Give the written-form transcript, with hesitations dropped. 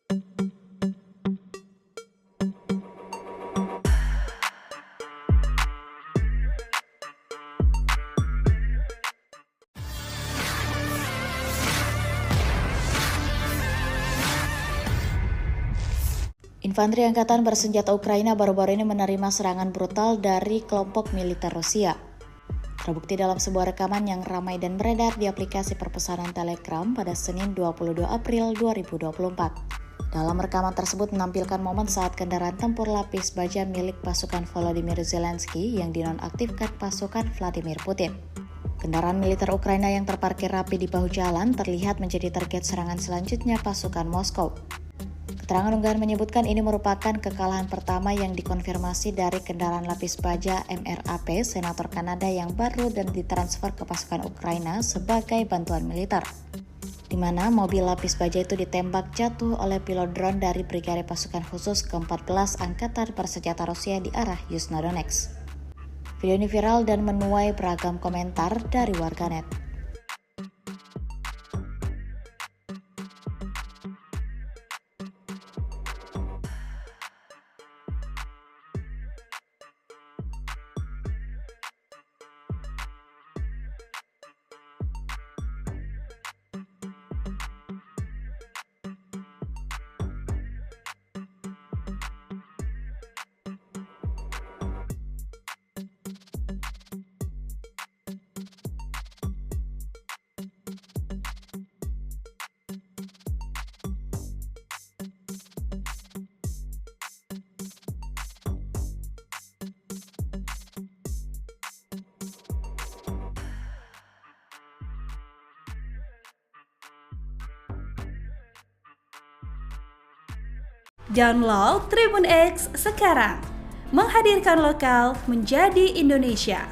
Infanteri Angkatan Bersenjata Ukraina baru-baru ini menerima serangan brutal dari kelompok militer Rusia. Terbukti dalam sebuah rekaman yang ramai dan beredar di aplikasi perpesanan Telegram pada Senin 22 April 2024. Dalam rekaman tersebut menampilkan momen saat kendaraan tempur lapis baja milik pasukan Volodymyr Zelensky yang dinonaktifkan pasukan Vladimir Putin. Kendaraan militer Ukraina yang terparkir rapi di bahu jalan terlihat menjadi target serangan selanjutnya pasukan Moskow. Keterangan unggahan menyebutkan ini merupakan kekalahan pertama yang dikonfirmasi dari kendaraan lapis baja MRAP Senator Kanada yang baru dan ditransfer ke pasukan Ukraina sebagai bantuan militer, di mana mobil lapis baja itu ditembak jatuh oleh pilot drone dari Brigade Pasukan Khusus ke-14 Angkatan Bersenjata Rusia di arah Yuzhno-Donetsk. Video ini viral dan menuai beragam komentar dari warganet. Download Tribun X sekarang, menghadirkan lokal menjadi Indonesia.